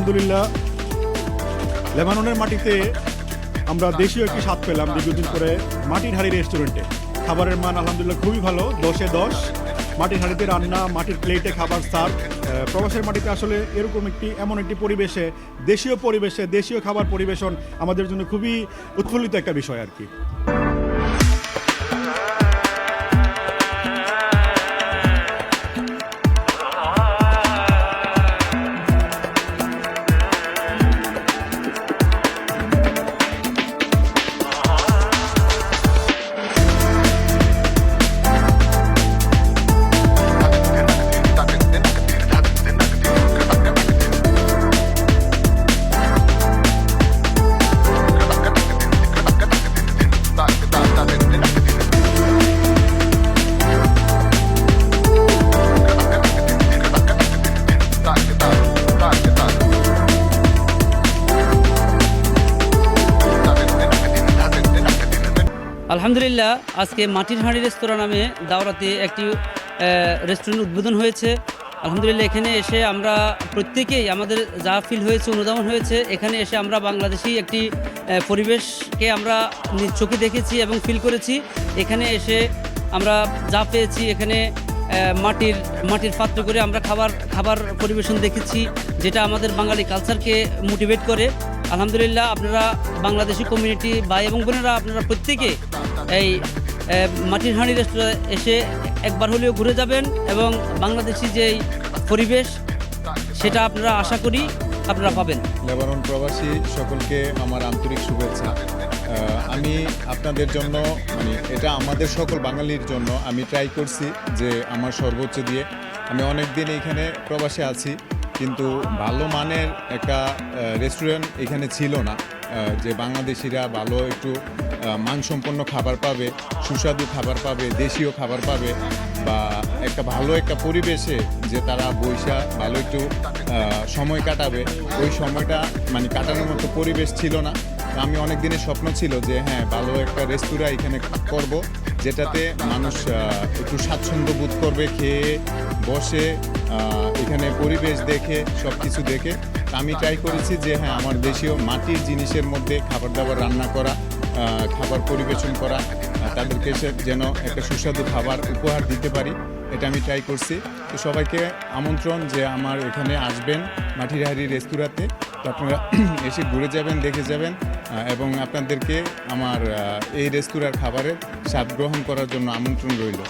আলহামদুলিল্লাহ লেবাননের মাটিতে আমরা দেশীয় একটি স্বাদ পেলাম দীর্ঘদিন করে মাটির হাঁড়ি রেস্টুরেন্টে। খাবারের মান আলহামদুলিল্লাহ খুবই ভালো, 10-এ 10। মাটির হাঁড়িতে রান্না, মাটির প্লেটে খাবার সার্ভ। প্রবাসের মাটিতে আসলে এরকম এমন একটি পরিবেশে দেশীয় খাবার পরিবেশন আমাদের জন্য খুবই উৎফুল্লিত একটা বিষয় আর কি। আলহামদুলিল্লাহ, আজকে মাটির হাঁড়ি রেস্তোরাঁ নামে দাওরাতে একটি রেস্টুরেন্ট উদ্বোধন হয়েছে। আলহামদুলিল্লাহ, এখানে এসে আমরা প্রত্যেকেই আমাদের যা ফিল হয়েছে, অনুধাবন হয়েছে, এখানে এসে আমরা বাংলাদেশি একটি পরিবেশকে আমরা নিজ চোখে দেখেছি এবং ফিল করেছি। এখানে এসে আমরা যা পেয়েছি, এখানে মাটির পাত্র করে আমরা খাবার পরিবেশন দেখেছি, যেটা আমাদের বাঙালি কালচারকে মোটিভেট করে। আলহামদুলিল্লাহ, আপনারা বাংলাদেশি কমিউনিটি ভাই এবং বোনেরা, আপনারা প্রত্যেকে এই মাটির হাঁড়ি রেস্তোরাঁ এসে একবার হলেও ঘুরে যাবেন এবং বাংলাদেশি যেই পরিবেশ সেটা আপনারা আশা করি আপনারা পাবেন। লেবানন প্রবাসী সকলকে আমার আন্তরিক শুভেচ্ছা। আমি আপনাদের জন্য এটা আমাদের সকল বাঙালির জন্য আমি ট্রাই করছি যে আমার সর্বোচ্চ দিয়ে। আমি অনেক দিন এখানে প্রবাসে আছি, কিন্তু ভালো মানের একটা রেস্টুরেন্ট এখানে ছিল না, যে বাংলাদেশিরা ভালো একটু মানসম্পন্ন খাবার পাবে, সুস্বাদু খাবার পাবে, দেশীয় খাবার পাবে, বা একটা ভালো একটা পরিবেশে যে তারা বৈশা ভালো একটু সময় কাটাবে, ওই সময়টা কাটানোর মতো পরিবেশ ছিল না। আমি অনেক দিনের স্বপ্ন ছিল যে হ্যাঁ, ভালো একটা রেস্তোরাঁ এখানে করব, যেটাতে মানুষ একটু স্বাচ্ছন্দ্য বোধ করবে, খেয়ে বসে এখানে পরিবেশ দেখে সব কিছু দেখে। আমি ট্রাই করেছি যে হ্যাঁ, আমার দেশীয় মাটির জিনিসের মধ্যে খাবার দাবার রান্না করা, খাবার পরিবেশন করা, তাদেরকে যেন একটা সুস্বাদু খাবার উপহার দিতে পারি, এটা আমি ট্রাই করছি। তো সবাইকে আমন্ত্রণ যে আমার এখানে আসবেন মাটির হাঁড়ি রেস্তোরাঁতে। তো আপনারা এসে ঘুরে যাবেন, দেখে যাবেন, এবং আপনাদেরকে আমার এই রেস্তোরাঁর খাবারের স্বাদ গ্রহণ করার জন্য আমন্ত্রণ রইল।